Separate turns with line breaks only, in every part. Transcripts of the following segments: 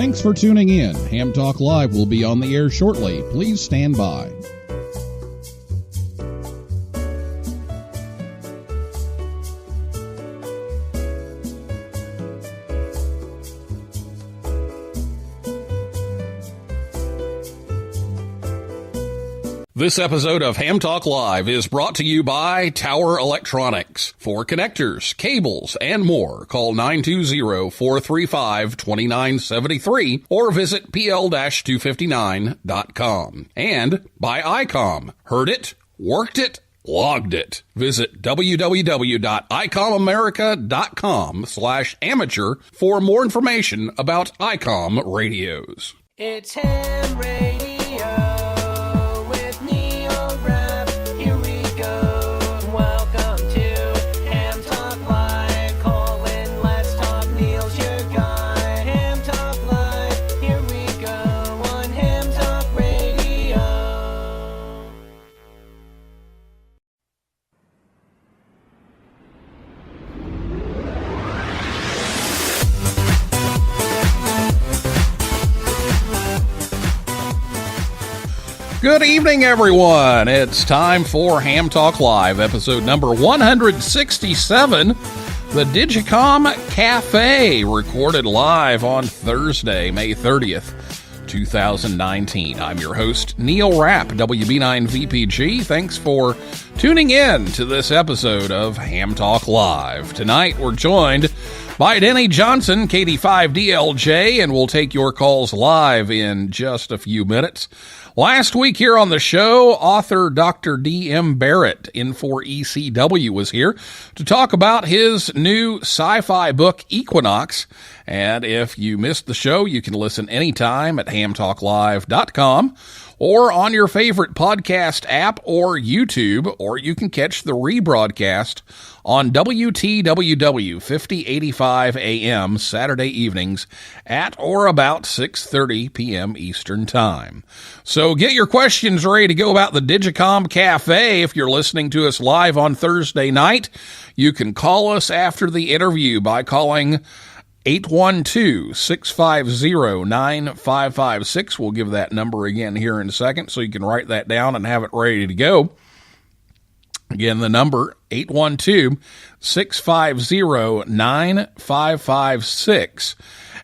Thanks for tuning in. Ham Talk Live will be on the air shortly. Please stand by. This episode of Ham Talk Live is brought to you by Tower Electronics. For connectors, cables, and more, call 920-435-2973 or visit pl-259.com. And by ICOM. Heard it, worked it, logged it. Visit www.icomamerica.com/amateur for more information about ICOM radios.
It's Ham Radio.
Good evening, everyone. It's time for Ham Talk Live, episode number 167, the DigiComm Cafe, recorded live on Thursday, May 30th, 2019. I'm your host, Neil Rapp, WB9VPG. Thanks for tuning in to this episode of Ham Talk Live. Tonight, we're joined by Denny Johnson, KD5DLJ, and we'll take your calls live in just a few minutes. Last week here on the show, author Dr. D.M. Barrett, N4ECW, was here to talk about his new sci-fi book, Equinox. And if you missed the show, you can listen anytime at hamtalklive.com or on your favorite podcast app or YouTube, or you can catch the rebroadcast on WTWW 5085 AM Saturday evenings at or about 6:30 p.m. Eastern Time. So get your questions ready to go about the DigiComm Cafe. If you're listening to us live on Thursday night, you can call us after the interview by calling 812-650-9556. We'll give that number again here in a second so you can write that down and have it ready to go. Again, the number, 812-650-9556.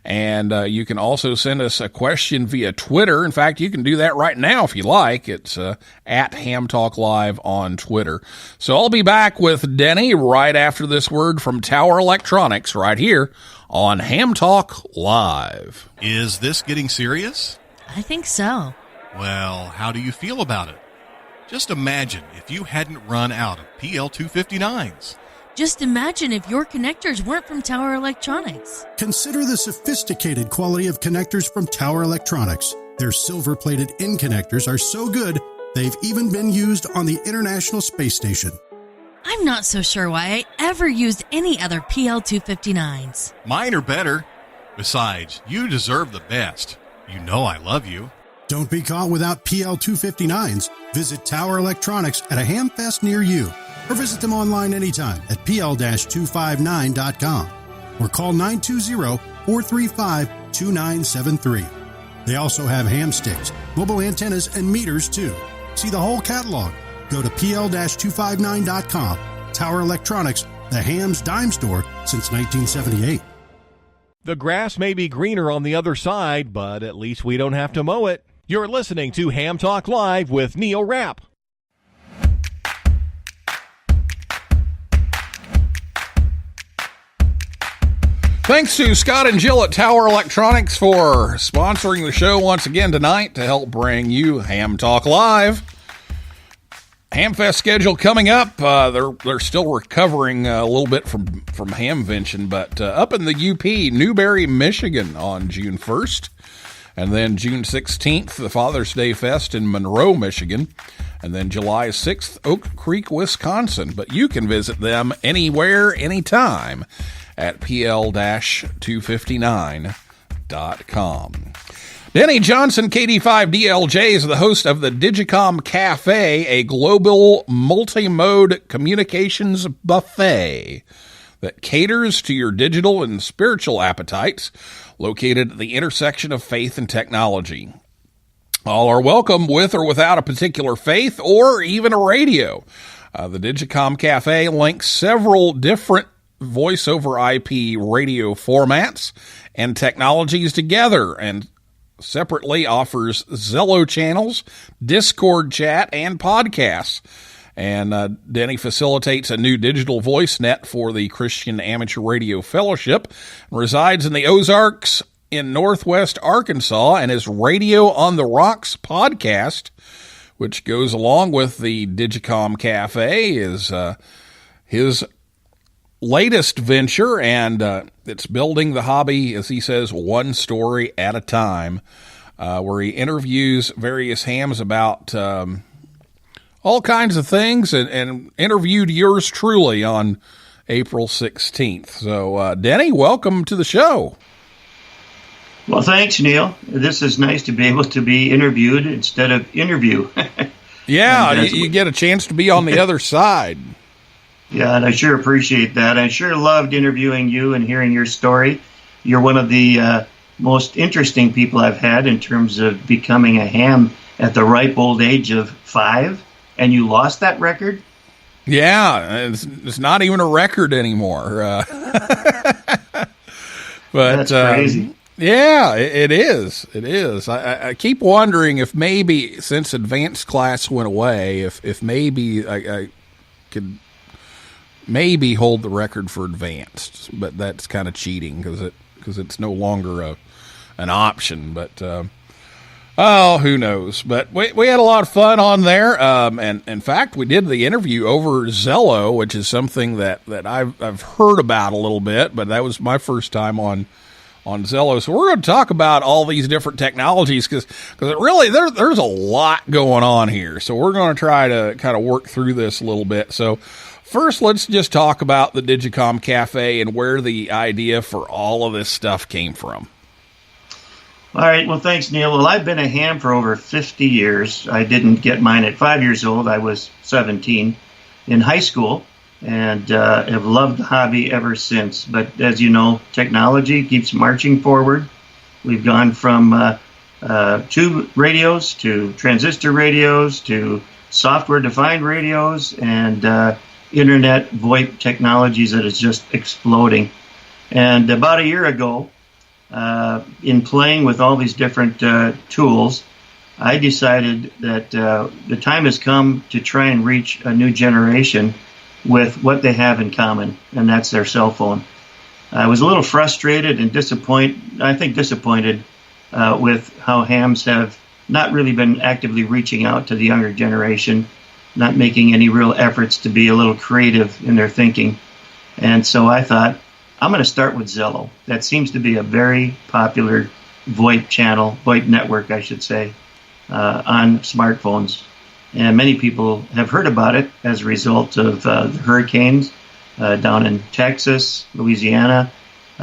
And you can also send us a question via Twitter. In fact, you can do that right now if you like. It's at Ham Talk Live on Twitter. So I'll be back with Denny right after this word from Tower Electronics right here on Ham Talk Live.
Is this getting serious?
I think so.
Well, how do you feel about it? Just imagine if you hadn't run out of PL259s.
Just imagine if your connectors weren't from Tower Electronics.
Consider the sophisticated quality of connectors from Tower Electronics. Their silver-plated end connectors are so good, they've even been used on the International Space Station.
I'm not so sure why I ever used any other PL259s.
Mine are better. Besides, you deserve the best. You know I love you.
Don't be caught without PL259s. Visit Tower Electronics at a hamfest near you, or visit them online anytime at pl-259.com, or call 920-435-2973. They also have ham sticks, mobile antennas, and meters too. See the whole catalog. Go to pl-259.com. Tower Electronics, the ham's dime store since 1978.
The grass may be greener on the other side, but at least we don't have to mow it. You're listening to Ham Talk Live with Neil Rapp.
Thanks to Scott and Jill at Tower Electronics for sponsoring the show once again tonight to help bring you Ham Talk Live. Hamfest schedule coming up. They're still recovering a little bit from Hamvention, but up in the UP, Newberry, Michigan on June 1st. And then June 16th, the Father's Day Fest in Monroe, Michigan. And then July 6th, Oak Creek, Wisconsin. But you can visit them anywhere, anytime at pl-259.com. Denny Johnson, KD5DLJ, is the host of the DigiComm Cafe, a global multi-mode communications buffet that caters to your digital and spiritual appetites located at the intersection of faith and technology. All are welcome with or without a particular faith or even a radio. The DigiComm Cafe links several different voice over IP radio formats and technologies together, and separately offers Zello channels, Discord chat, and podcasts. And Denny facilitates a new digital voice net for the Christian Amateur Radio Fellowship, resides in the Ozarks in Northwest Arkansas, and his Radio on the Rocks podcast, which goes along with the DigiComm Cafe, is his latest venture, and it's building the hobby, as he says, one story at a time, where he interviews various hams about all kinds of things, and interviewed yours truly on April 16th. So, Denny, welcome to the show.
Well, thanks, Neil. This is nice to be able to be interviewed instead of interview.
Yeah, you get a chance to be on the other side.
Yeah, and I sure appreciate that. I sure loved interviewing you and hearing your story. You're one of the most interesting people I've had in terms of becoming a ham at the ripe old age of 5, and you lost that record?
Yeah, it's not even a record anymore. But
that's crazy.
Yeah, it is. It is. I keep wondering if maybe since advanced class went away, if maybe I could maybe hold the record for advanced, but that's kind of cheating because it's no longer an option. But who knows? But we had a lot of fun on there, and in fact, we did the interview over Zello, which is something that I've heard about a little bit, but that was my first time on Zello. So we're going to talk about all these different technologies because really there's a lot going on here. So we're going to try to kind of work through this a little bit. So first, let's just talk about the DigiComm Cafe and where the idea for all of this stuff came from.
All right. Well, thanks, Neil. Well, I've been a ham for over 50 years. I didn't get mine at 5 years old. I was 17 in high school, and have loved the hobby ever since. But as you know, technology keeps marching forward. We've gone from tube radios to transistor radios to software-defined radios and internet VoIP technologies that is just exploding. And about a year ago, in playing with all these different tools, I decided that the time has come to try and reach a new generation with what they have in common, and that's their cell phone. I was a little frustrated and disappointed with how hams have not really been actively reaching out to the younger generation, not making any real efforts to be a little creative in their thinking. And so I thought, I'm going to start with Zello. That seems to be a very popular VoIP network, I should say, on smartphones. And many people have heard about it as a result of the hurricanes down in Texas, Louisiana.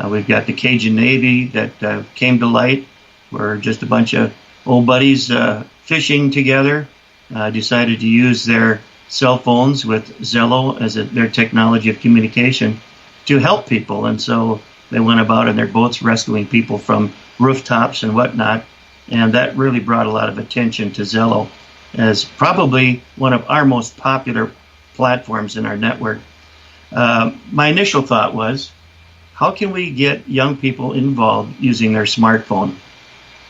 We've got the Cajun Navy that came to light, where just a bunch of old buddies fishing together decided to use their cell phones with Zello as their technology of communication to help people. And so they went about in their boats rescuing people from rooftops and whatnot. And that really brought a lot of attention to Zello as probably one of our most popular platforms in our network. My initial thought was, how can we get young people involved using their smartphone?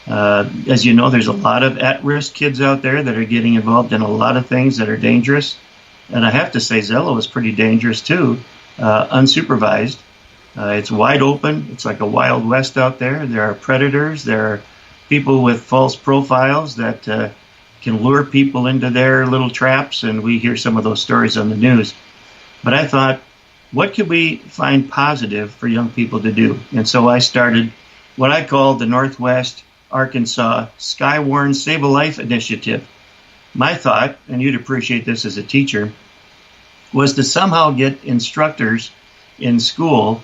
As you know, there's a lot of at-risk kids out there that are getting involved in a lot of things that are dangerous. And I have to say Zello is pretty dangerous too, unsupervised. It's wide open. It's like a Wild West out there. There are predators. There are people with false profiles that can lure people into their little traps, and we hear some of those stories on the news. But I thought, what could we find positive for young people to do? And so I started what I called the Northwest Arkansas Skywarn Save a Life Initiative. My thought, and you'd appreciate this as a teacher, was to somehow get instructors in school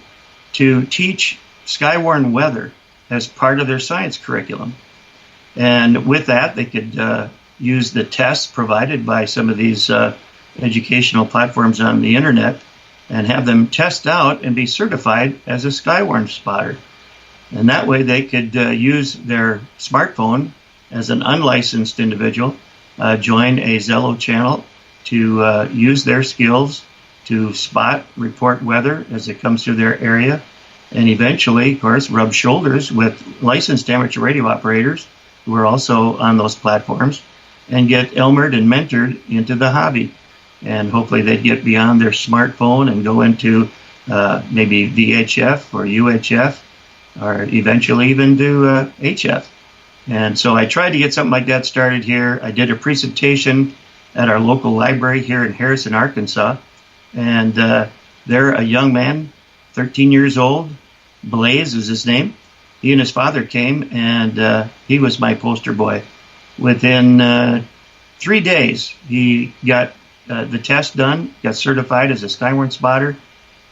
to teach Skywarn weather as part of their science curriculum. And with that, they could use the tests provided by some of these educational platforms on the internet and have them test out and be certified as a Skywarn spotter. And that way they could use their smartphone as an unlicensed individual, join a Zello channel to use their skills to spot, report weather as it comes through their area, and eventually, of course, rub shoulders with licensed amateur radio operators who are also on those platforms and get elmered and mentored into the hobby. And hopefully they'd get beyond their smartphone and go into maybe VHF or UHF, or eventually even do HF. And so I tried to get something like that started here. I did a presentation at our local library here in Harrison, Arkansas. And there a young man, 13 years old, Blaze is his name. He and his father came, and he was my poster boy. Within 3 days, he got the test done, got certified as a Skywarn spotter,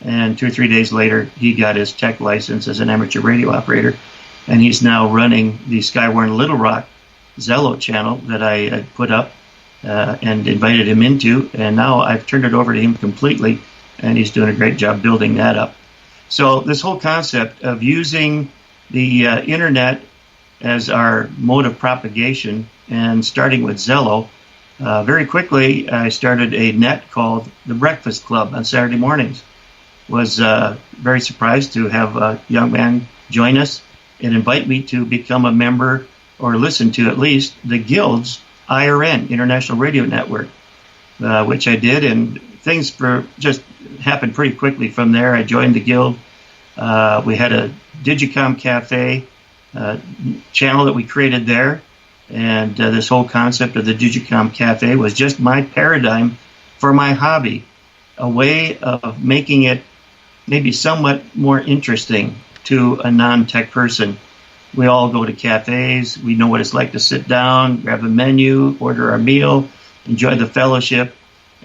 and 2 or 3 days later, he got his tech license as an amateur radio operator. And he's now running the Skywarn Little Rock Zello channel that I had put up and invited him into. And now I've turned it over to him completely, and he's doing a great job building that up. So this whole concept of using the internet as our mode of propagation, and starting with Zello, very quickly I started a net called the Breakfast Club on Saturday mornings. Was very surprised to have a young man join us and invite me to become a member, or listen to at least, the Guild's IRN, International Radio Network, which I did, and things just happened pretty quickly from there. I joined the Guild. We had a DigiComm Cafe channel that we created there, and this whole concept of the DigiComm Cafe was just my paradigm for my hobby, a way of making it maybe somewhat more interesting to a non-tech person. We all go to cafes. We know what it's like to sit down, grab a menu, order our meal, enjoy the fellowship.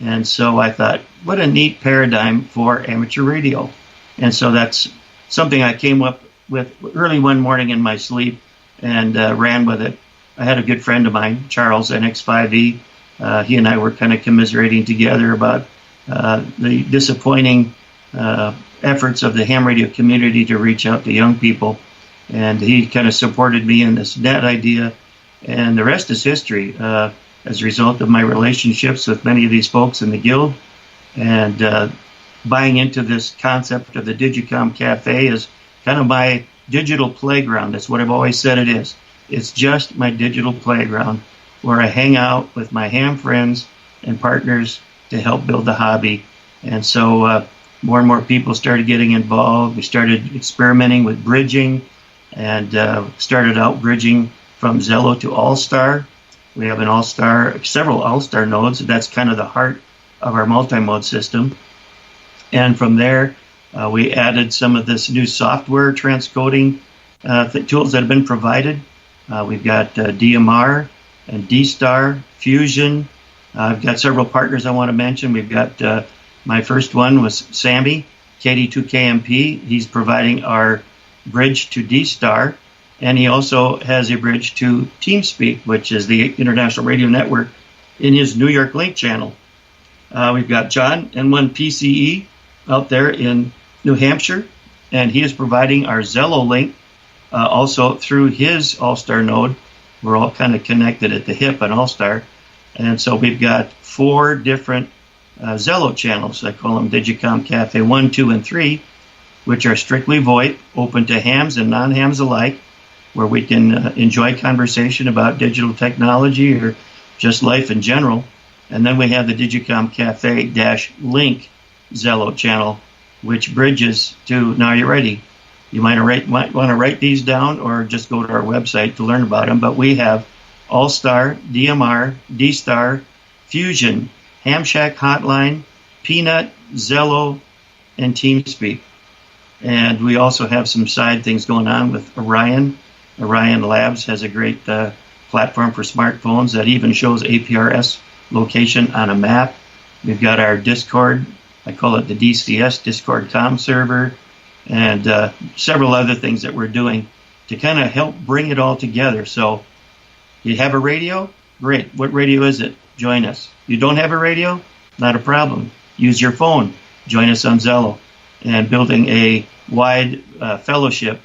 And so I thought, what a neat paradigm for amateur radio. And so that's something I came up with early one morning in my sleep and ran with it. I had a good friend of mine, Charles, NX5E. He and I were kind of commiserating together about the disappointing efforts of the ham radio community to reach out to young people. And he kind of supported me in this net idea. And the rest is history as a result of my relationships with many of these folks in the Guild. And buying into this concept of the DigiComm Cafe is kind of my digital playground. That's what I've always said it is. It's just my digital playground where I hang out with my ham friends and partners to help build the hobby. And so more and more people started getting involved. We started experimenting with bridging, and started out bridging from Zello to AllStar. We have several AllStar nodes. That's kind of the heart of our multi-mode system. And from there, we added some of this new software transcoding tools that have been provided. We've got DMR and D-Star, Fusion. I've got several partners I want to mention. We've got my first one was Sammy, KD2KMP. He's providing our bridge to D-Star, and he also has a bridge to TeamSpeak, which is the International Radio Network, in his New York Link channel. We've got John, N1 PCE, out there in New Hampshire, and he is providing our Zello link also through his AllStar node. We're all kind of connected at the hip on AllStar. And so we've got 4 different Zello channels. I call them DigiComm Cafe 1, 2, and 3, which are strictly VoIP, open to hams and non-hams alike, where we can enjoy conversation about digital technology or just life in general. And then we have the DigiComm Cafe-Link Zello channel, which bridges to, now you're ready. You might want to write these down or just go to our website to learn about them. But we have AllStar, DMR, D-Star, Fusion, Ham Shack Hotline, Peanut, Zello, and TeamSpeak. And we also have some side things going on with Orion. Orion Labs has a great platform for smartphones that even shows APRS location on a map. We've got our Discord. I call it the DCS, Discord Com server, and several other things that we're doing to kind of help bring it all together. So you have a radio? Great. What radio is it? Join us. You don't have a radio? Not a problem. Use your phone. Join us on Zello. And building a wide fellowship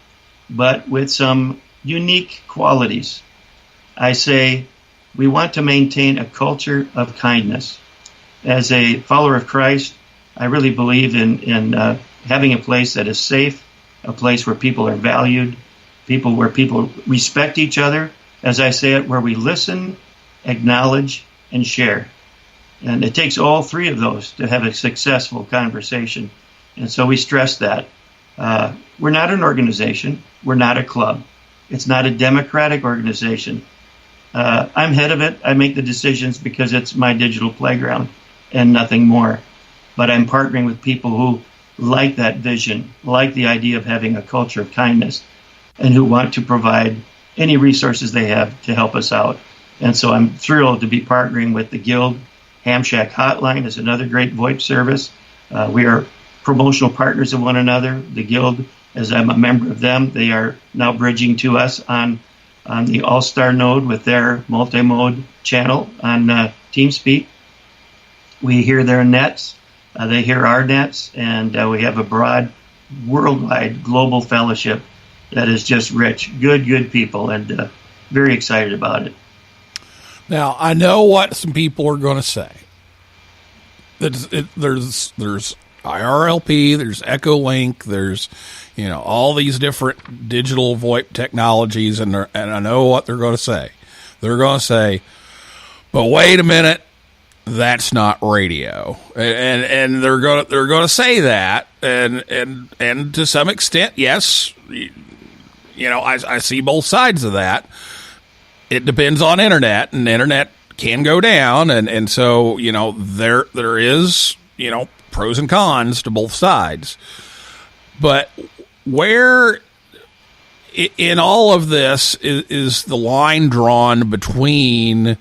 but with some unique qualities. I say we want to maintain a culture of kindness. As a follower of Christ, I really believe in having a place that is safe, a place where people are valued, where people respect each other, as I say it, where we listen, acknowledge, and share. And it takes all three of those to have a successful conversation. And so we stress that. We're not an organization. We're not a club. It's not a democratic organization. I'm head of it. I make the decisions because it's my digital playground and nothing more. But I'm partnering with people who like that vision, like the idea of having a culture of kindness, and who want to provide any resources they have to help us out. And so I'm thrilled to be partnering with the Guild. Ham Shack Hotline is another great VoIP service. We are promotional partners of one another. The Guild, as I'm a member of them, they are now bridging to us on the AllStar node with their multi-mode channel on TeamSpeak. We hear their nets, they hear our nets, and we have a broad, worldwide, global fellowship that is just rich. Good people, and very excited about it.
Now, I know what some people are going to say. There's IRLP, there's EchoLink, there's all these different digital VoIP technologies, and I know what they're going to say. They're going to say, "But wait a minute, that's not radio," and they're going to say that, and to some extent, yes, I see both sides of that. It depends on internet, and internet can go down, and so there is pros and cons to both sides. But where in all of this is the line drawn between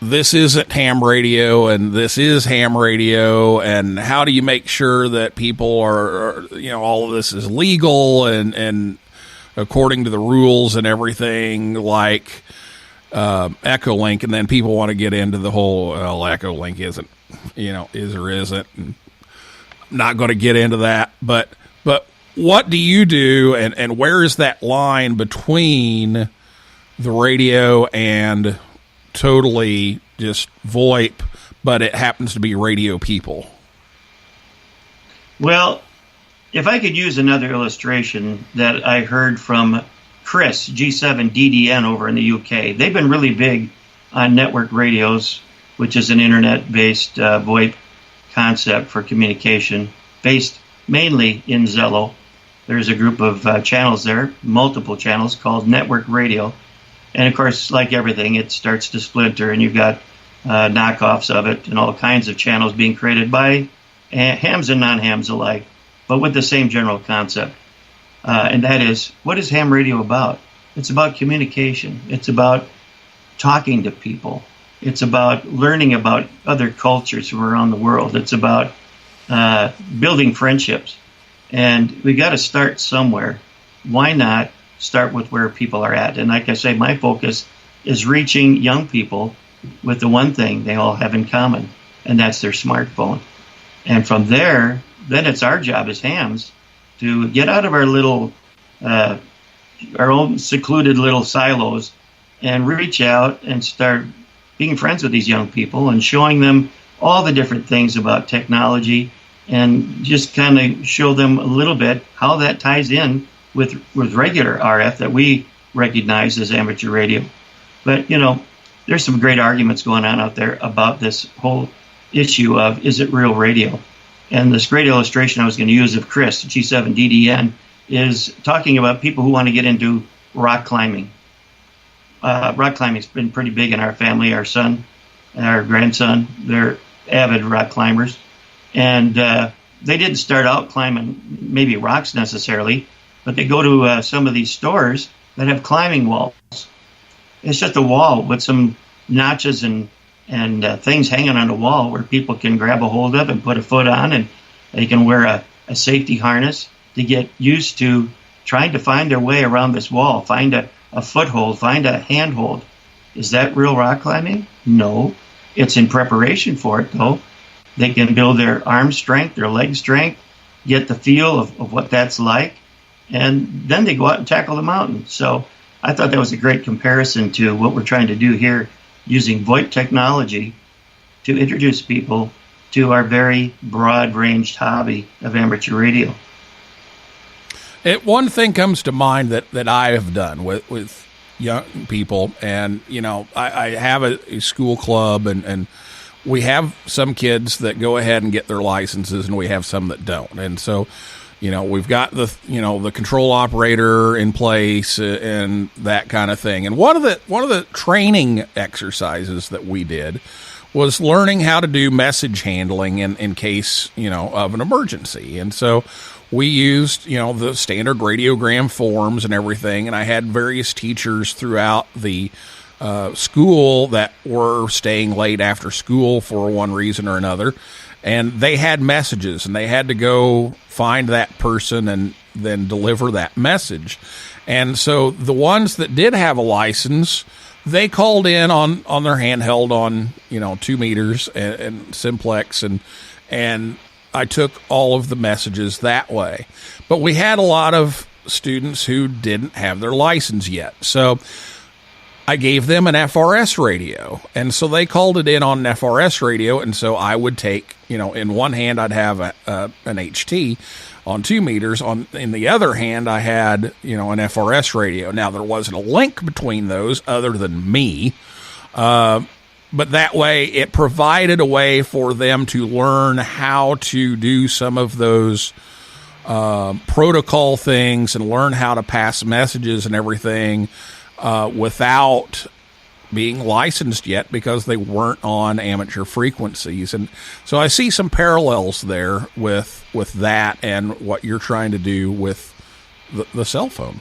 this isn't ham radio and this is ham radio, and how do you make sure that people are all of this is legal and according to the rules and everything, like EchoLink, and then people want to get into the whole EchoLink isn't, is or isn't. And I'm not going to get into that, but what do you do, and where is that line between the radio and totally just VoIP, but it happens to be radio people?
Well, if I could use another illustration that I heard from Chris, G7 DDN over in the UK. They've been really big on network radios, which is an internet-based VoIP concept for communication, based mainly in Zello. There's a group of channels there, multiple channels, called network radio. And of course, like everything, it starts to splinter, and you've got knockoffs of it and all kinds of channels being created by hams and non-hams alike, but with the same general concept. And that is, what is ham radio about? It's about communication. It's about talking to people. It's about learning about other cultures from around the world. It's about building friendships. And we got to start somewhere. Why not start with where people are at? And like I say, my focus is reaching young people with the one thing they all have in common, and that's their smartphone. And from there, then it's our job as hams to get out of our little, our own secluded little silos and reach out and start being friends with these young people and showing them all the different things about technology, and just kind of show them a little bit how that ties in with regular RF that we recognize as amateur radio. But, there's some great arguments going on out there about this whole issue of, is it real radio? And this great illustration I was going to use of Chris, G7 DDN, is talking about people who want to get into rock climbing. Rock climbing's been pretty big in our family. Our son and our grandson, they're avid rock climbers. And they didn't start out climbing maybe rocks necessarily, but they go to some of these stores that have climbing walls. It's just a wall with some notches and things hanging on the wall where people can grab a hold of and put a foot on, and they can wear a safety harness to get used to trying to find their way around this wall, find a foothold, find a handhold. Is that real rock climbing? No. It's in preparation for it, though. They can build their arm strength, their leg strength, get the feel of what that's like, and then they go out and tackle the mountain. So I thought that was a great comparison to what we're trying to do here, using VoIP technology to introduce people to our very broad-ranged hobby of amateur radio.
One thing comes to mind that I have done with young people, and I have a school club, and we have some kids that go ahead and get their licenses, and we have some that don't. And so, we've got the control operator in place and that kind of thing. And one of the training exercises that we did was learning how to do message handling in case of an emergency. And so we used the standard radiogram forms and everything. And I had various teachers throughout the school that were staying late after school for one reason or another, and they had messages, and they had to go find that person and then deliver that message. And so the ones that did have a license, they called in on their handheld on 2 meters and simplex, and I took all of the messages that way. But we had a lot of students who didn't have their license yet, so I gave them an FRS radio, and so they called it in on an FRS radio, and so I would take, in one hand I'd have an HT on 2 meters, in the other hand I had, an FRS radio. Now, there wasn't a link between those other than me, but that way it provided a way for them to learn how to do some of those protocol things and learn how to pass messages and everything without being licensed yet, because they weren't on amateur frequencies. And so I see some parallels there with that and what you're trying to do with the cell phone.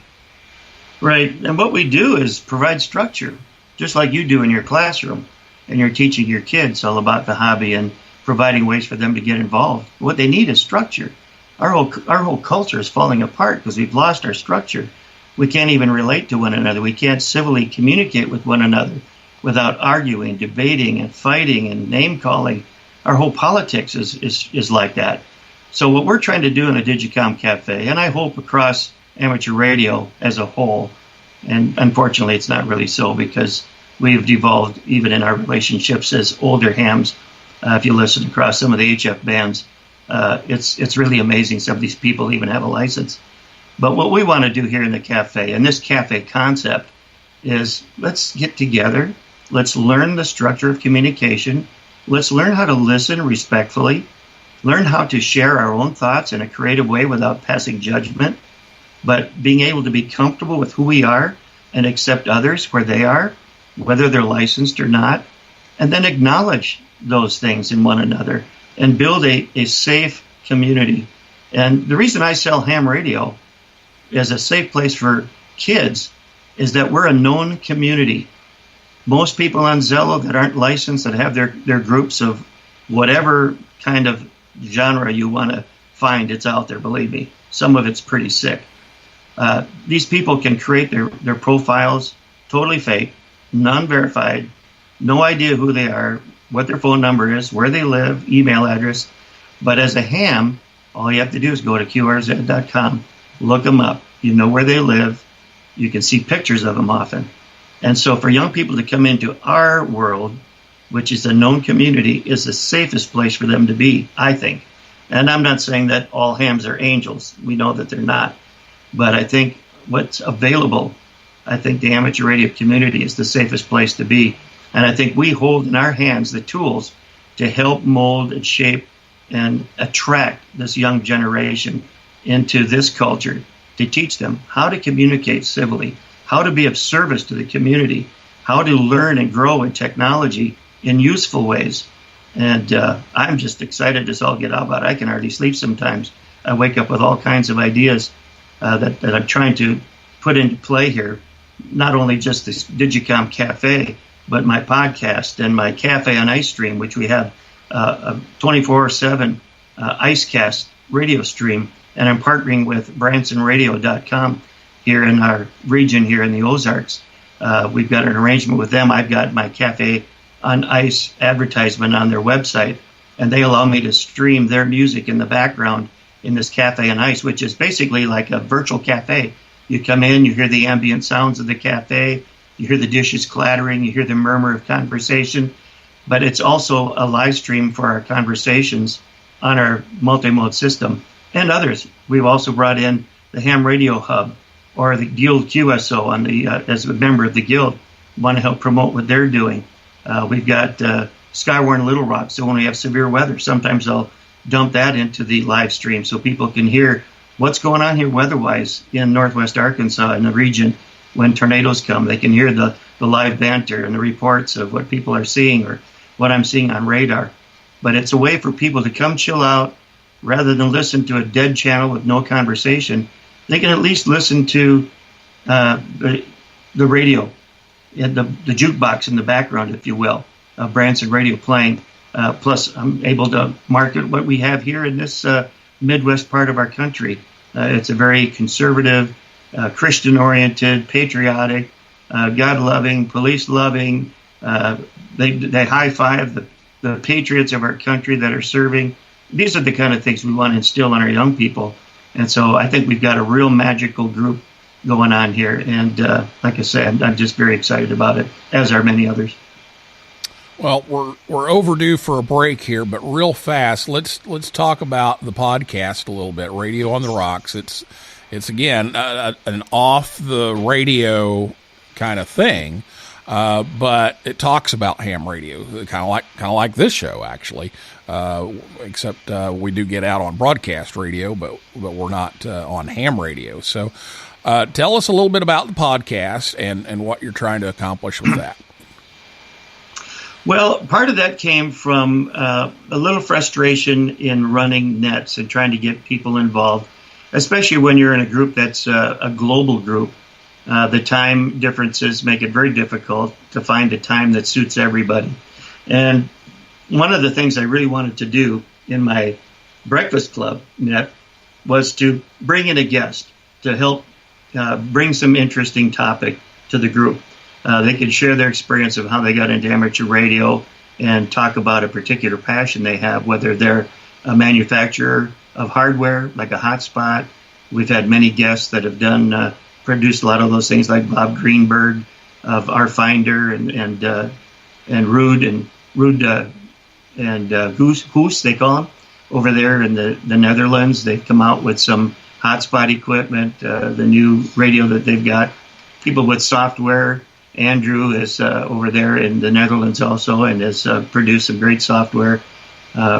Right. And what we do is provide structure, just like you do in your classroom, and you're teaching your kids all about the hobby and providing ways for them to get involved. What they need is structure. Our whole culture is falling apart because we've lost our structure. We can't even relate to one another. We can't civilly communicate with one another without arguing, debating, and fighting and name-calling. Our whole politics is like that. So what we're trying to do in the DigiComm Cafe, and I hope across amateur radio as a whole, and unfortunately it's not really so, because we've devolved even in our relationships as older hams. If you listen across some of the HF bands, it's really amazing some of these people even have a license. But what we want to do here in the cafe, and this cafe concept, is let's get together, let's learn the structure of communication, let's learn how to listen respectfully, learn how to share our own thoughts in a creative way without passing judgment, but being able to be comfortable with who we are and accept others where they are, whether they're licensed or not, and then acknowledge those things in one another and build a safe community. And the reason I sell ham radio as a safe place for kids is that we're a known community. Most people on Zello that aren't licensed, that have their groups of whatever kind of genre you want to find, it's out there, believe me. Some of it's pretty sick. These people can create their profiles totally fake, non-verified, no idea who they are, what their phone number is, where they live, email address. But as a ham, all you have to do is go to qrz.com, look them up. You know where they live. You can see pictures of them often. And so for young people to come into our world, which is a known community, is the safest place for them to be, I think. And I'm not saying that all hams are angels. We know that they're not. But I think what's available, I think the amateur radio community is the safest place to be. And I think we hold in our hands the tools to help mold and shape and attract this young generation into this culture, to teach them how to communicate civilly, how to be of service to the community, how to learn and grow in technology in useful ways. And I'm just excited as all get out about it. I can hardly sleep sometimes. I wake up with all kinds of ideas that I'm trying to put into play here, not only just this DigiComm Cafe, but my podcast and my Cafe on Ice stream, which we have a 24/7 IceCast radio stream. And I'm partnering with BransonRadio.com here in our region here in the Ozarks. We've got an arrangement with them. I've got my Cafe on Ice advertisement on their website, and they allow me to stream their music in the background in this Cafe on Ice, which is basically like a virtual cafe. You come in, you hear the ambient sounds of the cafe, you hear the dishes clattering, you hear the murmur of conversation, but it's also a live stream for our conversations on our multi-mode system and others. We've also brought in the Ham Radio Hub or the Guild QSO on the as a member of the Guild, want to help promote what they're doing. We've got Skywarn Little Rock, so when we have severe weather, sometimes I'll dump that into the live stream so people can hear what's going on here weather-wise in northwest Arkansas in the region when tornadoes come. They can hear the live banter and the reports of what people are seeing or what I'm seeing on radar. But it's a way for people to come chill out rather than listen to a dead channel with no conversation. They can at least listen to the radio, the jukebox in the background, if you will, Branson Radio playing. Plus, I'm able to market what we have here in this Midwest part of our country. It's a very conservative, Christian-oriented, patriotic, God-loving, police-loving. They high-five the patriots of our country that are serving. These are the kind of things we want to instill in our young people. And so I think we've got a real magical group going on here. And like I said, I'm just very excited about it, as are many others.
Well, we're overdue for a break here, but real fast, let's talk about the podcast a little bit. Radio on the Rocks. It's again an off the radio kind of thing, but it talks about ham radio, kind of like this show actually. Except we do get out on broadcast radio, but we're not on ham radio. So, tell us a little bit about the podcast and what you're trying to accomplish with that.
Well, part of that came from a little frustration in running nets and trying to get people involved, especially when you're in a group that's a global group. The time differences make it very difficult to find a time that suits everybody. And one of the things I really wanted to do in my Breakfast Club net was to bring in a guest to help bring some interesting topic to the group. They could share their experience of how they got into amateur radio and talk about a particular passion they have, whether they're a manufacturer of hardware, like a hotspot. We've had many guests that have produced a lot of those things, like Bob Greenberg of Our Finder and Ruud and Hoos, they call them, over there in the Netherlands. They've come out with some hotspot equipment, the new radio that they've got. People with software. Andrew is over there in the Netherlands also and has produced some great software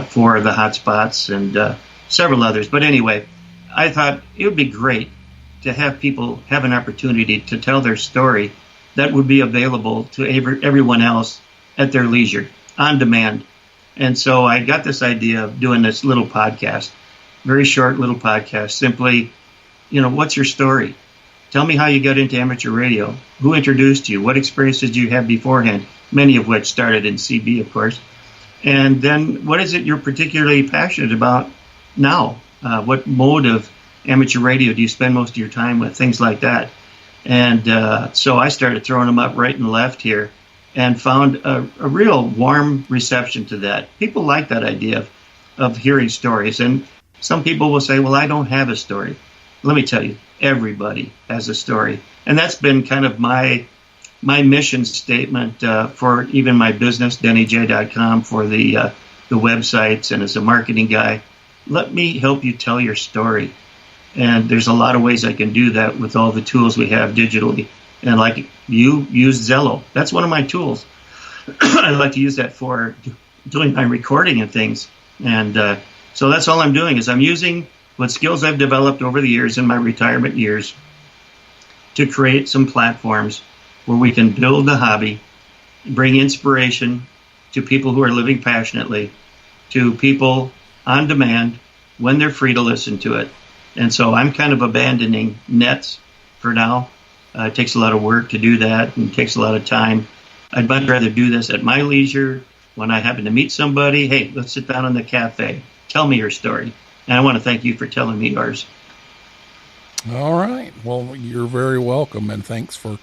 for the hotspots and several others. But anyway, I thought it would be great to have people have an opportunity to tell their story that would be available to everyone else at their leisure, on demand. And so I got this idea of doing this little podcast, very short little podcast, simply, what's your story? Tell me how you got into amateur radio. Who introduced you? What experiences did you have beforehand? Many of which started in CB, of course. And then what is it you're particularly passionate about now? What mode of amateur radio do you spend most of your time with? Things like that. And so I started throwing them up right and left here and found a real warm reception to that. People like that idea of hearing stories. And some people will say, well, I don't have a story. Let me tell you, everybody has a story. And that's been kind of my mission statement for even my business, DennyJ.com, for the websites and as a marketing guy. Let me help you tell your story. And there's a lot of ways I can do that with all the tools we have digitally. And like you use Zello. That's one of my tools. I like to use that for doing my recording and things. And so that's all I'm doing is I'm using what skills I've developed over the years in my retirement years to create some platforms where we can build the hobby, bring inspiration to people who are living passionately, to people on demand when they're free to listen to it. And so I'm kind of abandoning nets for now. It takes a lot of work to do that and takes a lot of time. I'd much rather do this at my leisure when I happen to meet somebody. Hey, let's sit down in the cafe. Tell me your story. And I want to thank you for telling me yours.
All right. Well, you're very welcome, and thanks for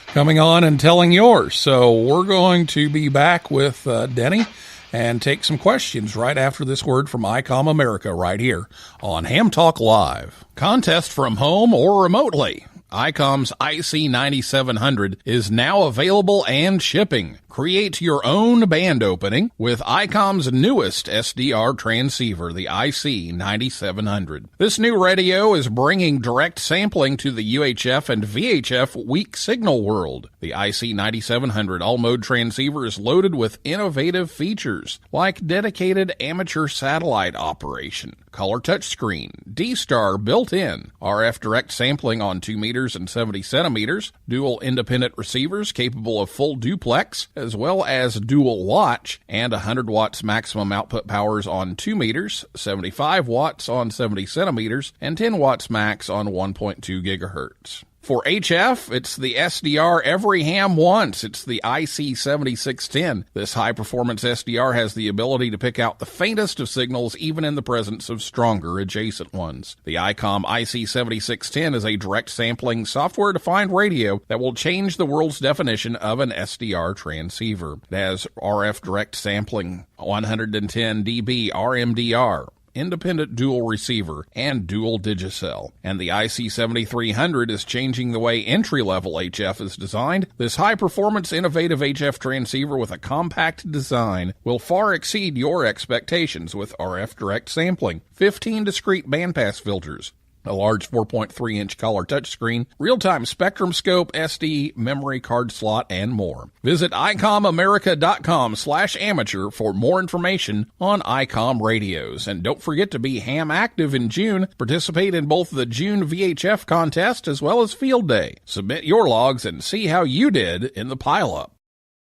coming on and telling yours. So we're going to be back with Denny and take some questions right after this word from ICOM America right here on Ham Talk Live. Contest from home or remotely. ICOM's IC9700 is now available and shipping. Create your own band opening with ICOM's newest SDR transceiver, the IC9700. This new radio is bringing direct sampling to the UHF and VHF weak signal world. The IC9700 all-mode transceiver is loaded with innovative features like dedicated amateur satellite operation, color touchscreen, D-Star built-in, RF direct sampling on 2 meters and 70 centimeters, dual independent receivers capable of full duplex, as well as dual watch, and 100 watts maximum output powers on 2 meters, 75 watts on 70 centimeters, and 10 watts max on 1.2 gigahertz. For HF, it's the SDR every ham wants. It's the IC7610. This high-performance SDR has the ability to pick out the faintest of signals even in the presence of stronger adjacent ones. The ICOM IC7610 is a direct sampling software-defined radio that will change the world's definition of an SDR transceiver. It has RF direct sampling, 110 dB RMDR, independent dual receiver, and dual digicel. And the IC7300 is changing the way entry-level HF is designed. This high-performance, innovative HF transceiver with a compact design will far exceed your expectations with RF direct sampling, 15 discrete bandpass filters, a large 4.3-inch color touchscreen, real-time spectrum scope, SD, memory card slot, and more. Visit ICOMAmerica.com/amateur for more information on ICOM radios. And don't forget to be ham active in June. Participate in both the June VHF contest as well as Field Day. Submit your logs and see how you did in the pileup.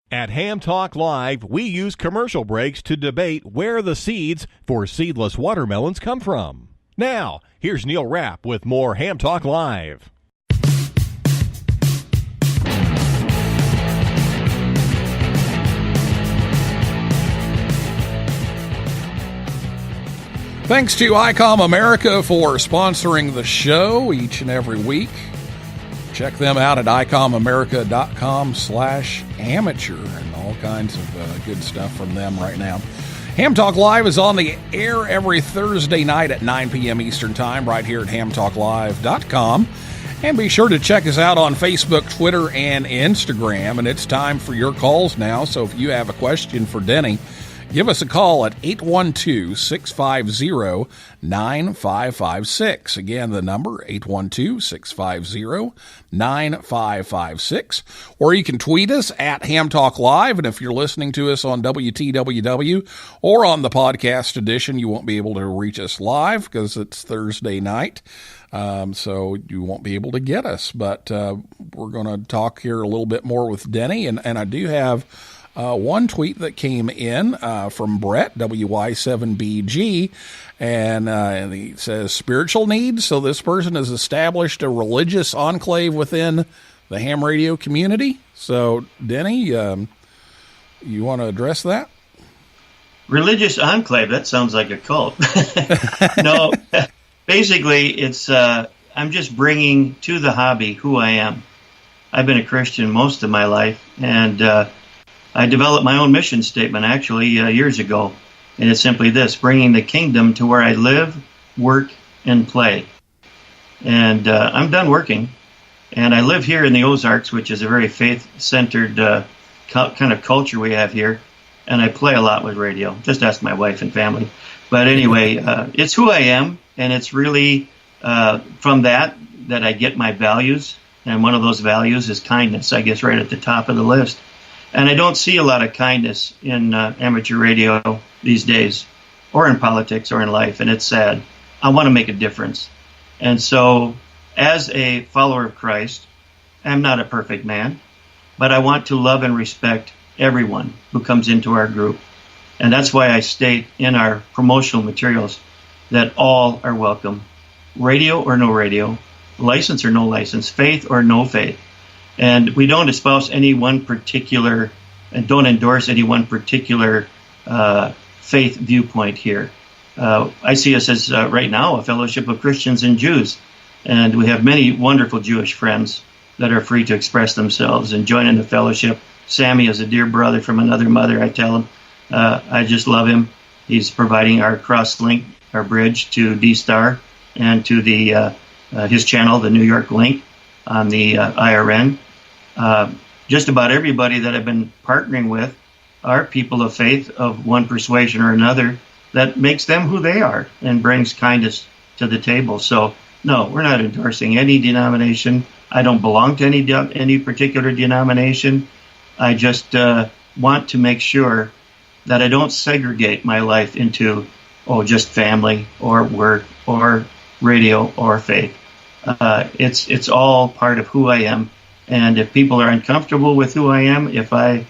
At Ham Talk Live, we use commercial breaks to debate where the seeds for seedless watermelons come from. Now, here's Neil Rapp with more Ham Talk Live.
Thanks to ICOM America for sponsoring the show each and every week. Check them out at ICOMAmerica.com/amateur and all kinds of good stuff from them right now. Ham Talk Live is on the air every Thursday night at 9 p.m. Eastern Time right here at hamtalklive.com. And be sure to check us out on Facebook, Twitter, and Instagram. And it's time for your calls now. So if you have a question for Denny, give us a call at 812-650-9556. Again, the number, 812-650-9556. Or you can tweet us at Ham Talk Live. And if you're listening to us on WTWW or on the podcast edition, you won't be able to reach us live because it's Thursday night. So you won't be able to get us. But we're going to talk here a little bit more with Denny. And I do have one tweet that came in from Brett, WY7BG, and he says, spiritual needs. So this person has established a religious enclave within the ham radio community. So, Denny, you want to address that?
Religious enclave, that sounds like a cult. No, basically, it's I'm just bringing to the hobby who I am. I've been a Christian most of my life, and I developed my own mission statement, actually, years ago, and it's simply this: bringing the kingdom to where I live, work, and play. And I'm done working, and I live here in the Ozarks, which is a very faith-centered kind of culture we have here, and I play a lot with radio. Just ask my wife and family. But anyway, it's who I am, and it's really from that I get my values, and one of those values is kindness, I guess, right at the top of the list. And I don't see a lot of kindness in amateur radio these days, or in politics, or in life, and it's sad. I want to make a difference. And so, as a follower of Christ, I'm not a perfect man, but I want to love and respect everyone who comes into our group. And that's why I state in our promotional materials that all are welcome, radio or no radio, license or no license, faith or no faith. And we don't espouse any one particular, and don't endorse any one particular faith viewpoint here. I see us as, right now, a fellowship of Christians and Jews. And we have many wonderful Jewish friends that are free to express themselves and join in the fellowship. Sammy is a dear brother from another mother, I tell him. I just love him. He's providing our cross-link, our bridge to D-Star and to the his channel, the New York Link, on the IRN. Just about everybody that I've been partnering with are people of faith of one persuasion or another that makes them who they are and brings kindness to the table. So, no, we're not endorsing any denomination. I don't belong to any particular denomination. I just want to make sure that I don't segregate my life into, just family or work or radio or faith. It's all part of who I am. And if people are uncomfortable with who I am, if I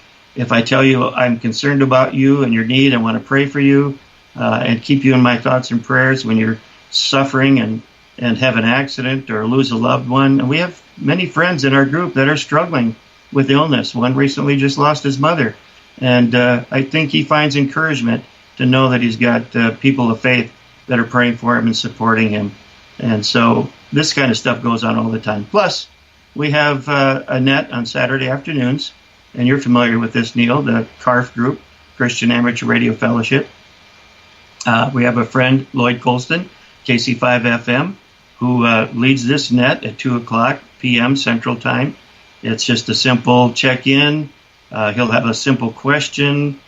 tell you I'm concerned about you and your need, I want to pray for you and keep you in my thoughts and prayers when you're suffering and have an accident or lose a loved one. And we have many friends in our group that are struggling with illness. One recently just lost his mother. And I think he finds encouragement to know that he's got people of faith that are praying for him and supporting him. And so this kind of stuff goes on all the time. Plus, we have a net on Saturday afternoons, and you're familiar with this, Neil, the CARF group, Christian Amateur Radio Fellowship. We have a friend, Lloyd Colston, KC5FM, who leads this net at 2 o'clock p.m. Central Time. It's just a simple check-in. He'll have a simple question,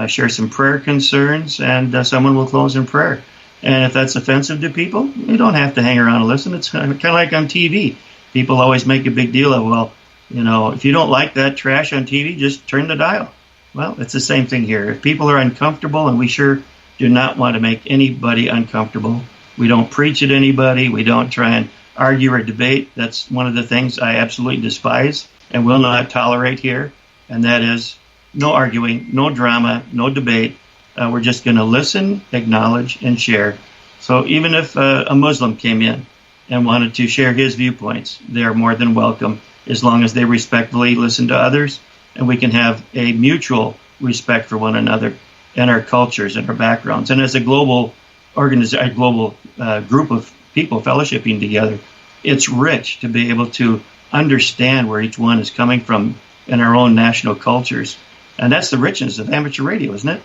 share some prayer concerns, and someone will close in prayer. And if that's offensive to people, you don't have to hang around and listen. It's kind of like on TV. People always make a big deal of, if you don't like that trash on TV, just turn the dial. Well, it's the same thing here. If people are uncomfortable, and we sure do not want to make anybody uncomfortable, we don't preach at anybody. We don't try and argue or debate. That's one of the things I absolutely despise and will not tolerate here. And that is no arguing, no drama, no debate. We're just going to listen, acknowledge, and share. So even if a Muslim came in and wanted to share his viewpoints, they are more than welcome, as long as they respectfully listen to others, and we can have a mutual respect for one another and our cultures and our backgrounds. And as a global group of people fellowshipping together, it's rich to be able to understand where each one is coming from in our own national cultures. And that's the richness of amateur radio, isn't it?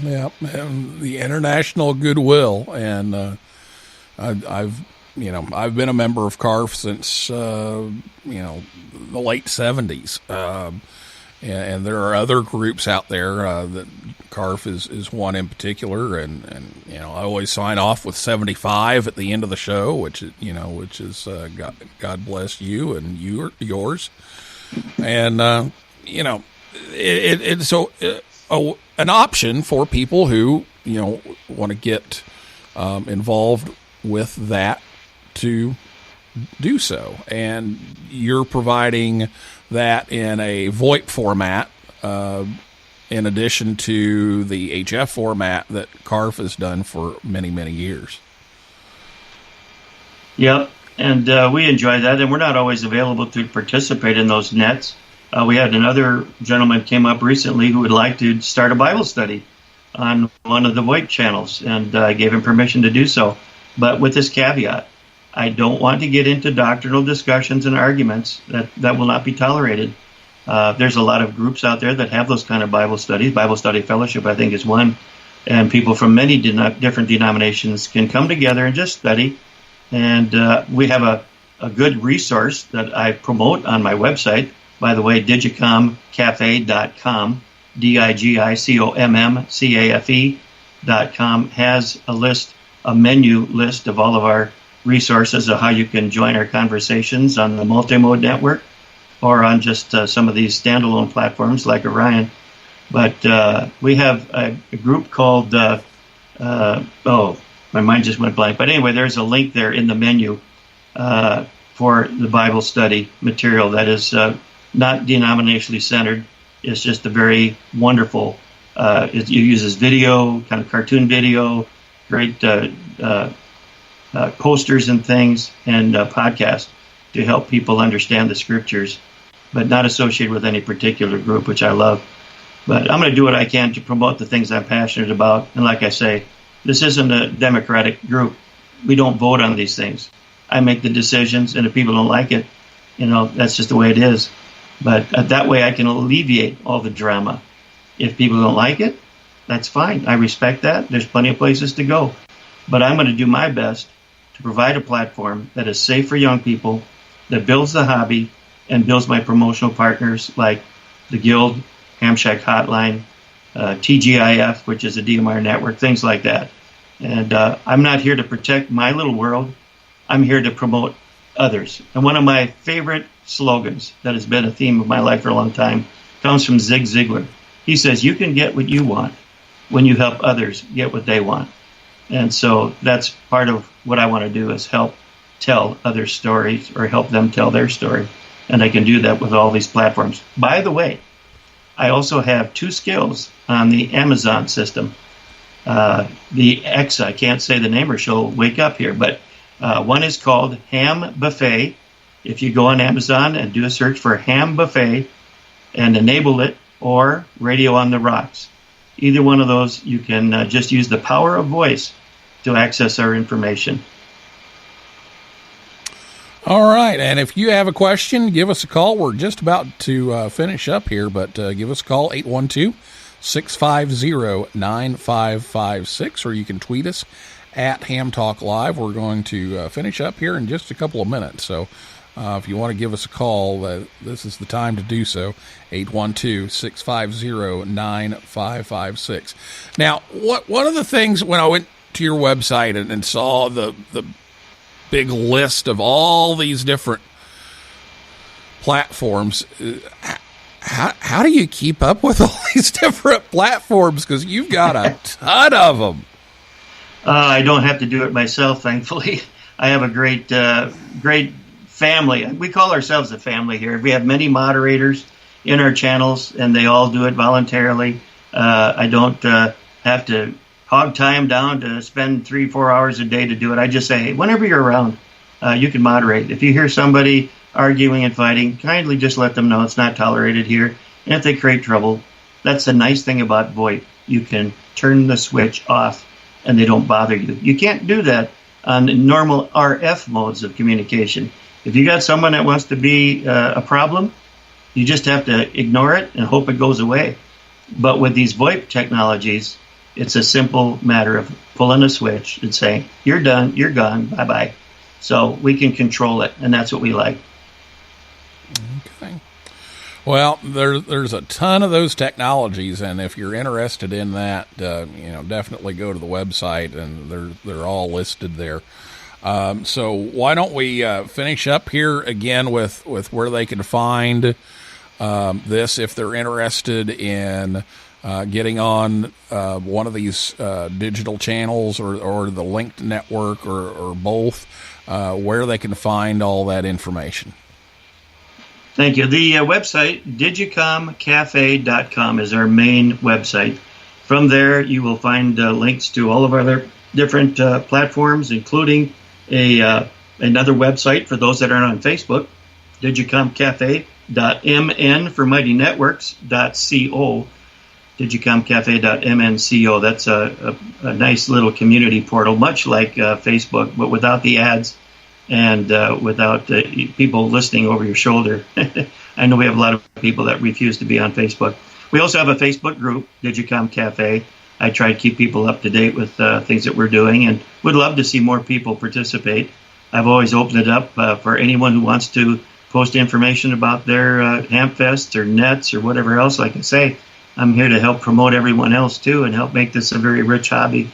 Yeah, and the international goodwill, and I've been a member of CARF since the late 70s, and there are other groups out there that CARF is one in particular, and I always sign off with 75 at the end of the show, which is God bless you and yours, and it's so. An option for people who, want to get involved with that to do so. And you're providing that in a VoIP format, in addition to the HF format that CARF has done for many, many years.
Yep, and we enjoy that, and we're not always available to participate in those nets. We had another gentleman came up recently who would like to start a Bible study on one of the VoIP channels, and I gave him permission to do so. But with this caveat, I don't want to get into doctrinal discussions and arguments that will not be tolerated. There's a lot of groups out there that have those kind of Bible studies. Bible Study Fellowship, I think, is one. And people from many different denominations can come together and just study. And we have a good resource that I promote on my website. By the way, DigiCommCafe.com, DigiCommCafe.com has a menu list of all of our resources of how you can join our conversations on the multimode network or on just some of these standalone platforms like Orion. But we have a group called, my mind just went blank. But anyway, there's a link there in the menu for the Bible study material that is not denominationally centered. It's just a very wonderful, it uses video, kind of cartoon video, great posters and things, and podcasts to help people understand the scriptures, but not associated with any particular group, which I love. But I'm going to do what I can to promote the things I'm passionate about. And like I say, this isn't a democratic group. We don't vote on these things. I make the decisions, and if people don't like it, that's just the way it is. But that way I can alleviate all the drama If people don't like it, that's fine. I respect that. There's plenty of places to go. But I'm going to do my best to provide a platform that is safe for young people, that builds the hobby, and builds my promotional partners like the Guild, Ham Shack Hotline, TGIF, which is a DMR network, things like that. And I'm not here to protect my little world. I'm here to promote others. And one of my favorite slogans that has been a theme of my life for a long time comes from Zig Ziglar. He says, you can get what you want when you help others get what they want. And so that's part of what I want to do, is help tell other stories or help them tell their story. And I can do that with all these platforms. By the way, I also have 2 skills on the Amazon system. The X, I can't say the name or she'll wake up here, but one is called Ham Buffet. If you go on Amazon and do a search for Ham Buffet and enable it, or Radio on the Rocks, either one of those, you can just use the power of voice to access our information.
All right, and if you have a question, give us a call. We're just about to finish up here, but give us a call, 812-650-9556, or you can tweet us at Ham Talk Live. We're going to finish up here in just a couple of minutes, so if you want to give us a call, this is the time to do so, 812-650-9556. Now, one of the things when I went to your website and saw the big list of all these different platforms, how do you keep up with all these different platforms? Because you've got a ton of them.
I don't have to do it myself, thankfully. I have a great family. We call ourselves a family here. We have many moderators in our channels, and they all do it voluntarily. I don't have to hog time down to spend 3-4 hours a day to do it. I just say, hey, whenever you're around, you can moderate. If you hear somebody arguing and fighting, kindly just let them know it's not tolerated here. And if they create trouble, that's the nice thing about VoIP. You can turn the switch off and they don't bother you. You can't do that on normal RF modes of communication. If you got someone that wants to be a problem, you just have to ignore it and hope it goes away. But with these VoIP technologies, it's a simple matter of pulling a switch and saying, you're done, you're gone, bye-bye. So we can control it, and that's what we like.
Okay. Well, there's a ton of those technologies, and if you're interested in that, definitely go to the website, and they're all listed there. So why don't we finish up here again with where they can find this if they're interested in getting on one of these digital channels or the linked network or both, where they can find all that information.
Thank you. The website, DigiCommCafe.com, is our main website. From there, you will find links to all of our other different platforms, including another website for those that aren't on Facebook, DigiCommCafe.mn for Mighty Networks.co. DigiCommCafe.mnco. That's a nice little community portal, much like Facebook, but without the ads and without people listening over your shoulder. I know we have a lot of people that refuse to be on Facebook. We also have a Facebook group, DigiComm Cafe. I try to keep people up to date with things that we're doing, and would love to see more people participate. I've always opened it up for anyone who wants to post information about their Hamfests or nets or whatever else. Like I say, I'm here to help promote everyone else, too, and help make this a very rich hobby.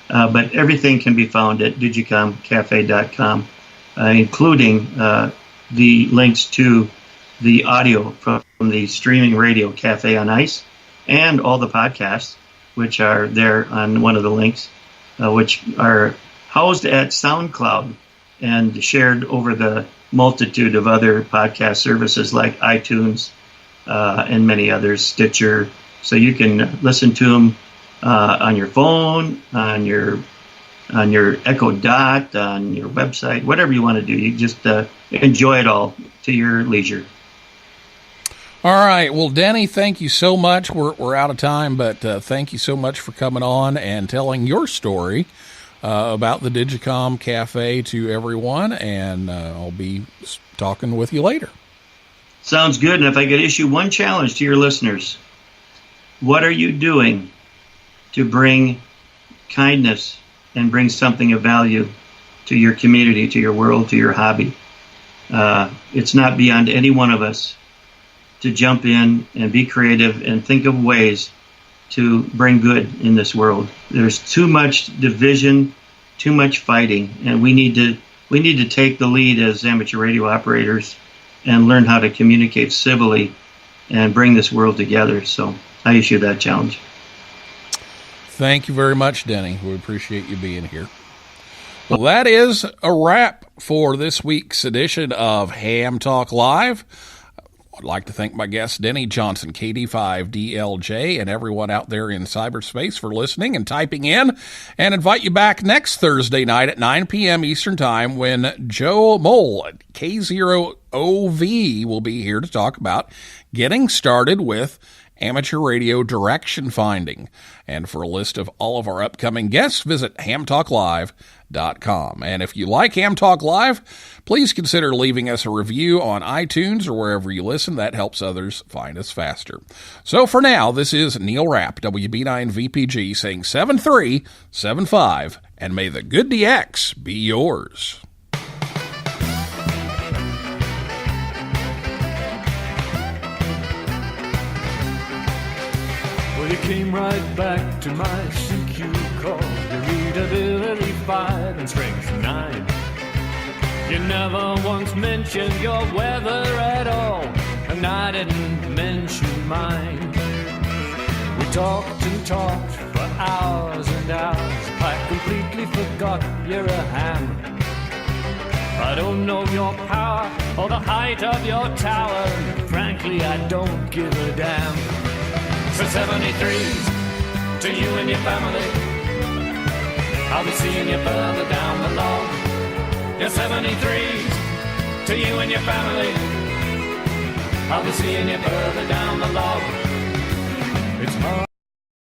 But everything can be found at DigiCommCafe.com, including the links to the audio from the streaming radio Cafe on Ice and all the podcasts, which are there on one of the links, which are housed at SoundCloud and shared over the multitude of other podcast services like iTunes and many others, Stitcher. So you can listen to them on your phone, on your Echo Dot, on your website, whatever you want to do. You just enjoy it all to your leisure.
All right. Well, Denny, thank you so much. We're out of time, but thank you so much for coming on and telling your story about the DigiComm Cafe to everyone, and I'll be talking with you later.
Sounds good. And if I could issue one challenge to your listeners, what are you doing to bring kindness and bring something of value to your community, to your world, to your hobby? It's not beyond any one of us to jump in and be creative and think of ways to bring good in this world. There's too much division, too much fighting, and we need to take the lead as amateur radio operators and learn how to communicate civilly and bring this world together. So I issue that challenge.
Thank you very much, Denny. We appreciate you being here. Well, that is a wrap for this week's edition of Ham Talk Live. I'd like to thank my guest, Denny Johnson, KD5DLJ, and everyone out there in cyberspace for listening and typing in, and invite you back next Thursday night at 9 p.m. Eastern Time when Joe Mole at K0OV will be here to talk about getting started with amateur radio direction finding. And for a list of all of our upcoming guests, visit hamtalklive.com. And if you like Ham Talk Live, please consider leaving us a review on iTunes or wherever you listen. That helps others find us faster. So for now, this is Neil Rapp, WB9VPG, saying 7375, and may the good DX be yours.
You came right back to my CQ call. Your readability 5 and strength 9. You never once mentioned your weather at all, and I didn't mention mine. We talked and talked for hours and hours. I completely forgot you're a ham. I don't know your power or the height of your tower. Frankly, I don't give a damn. So 73s to you and your family. I'll be seeing you further down the log. Your 73s to you and your family. I'll be seeing you further down the log. It's hard.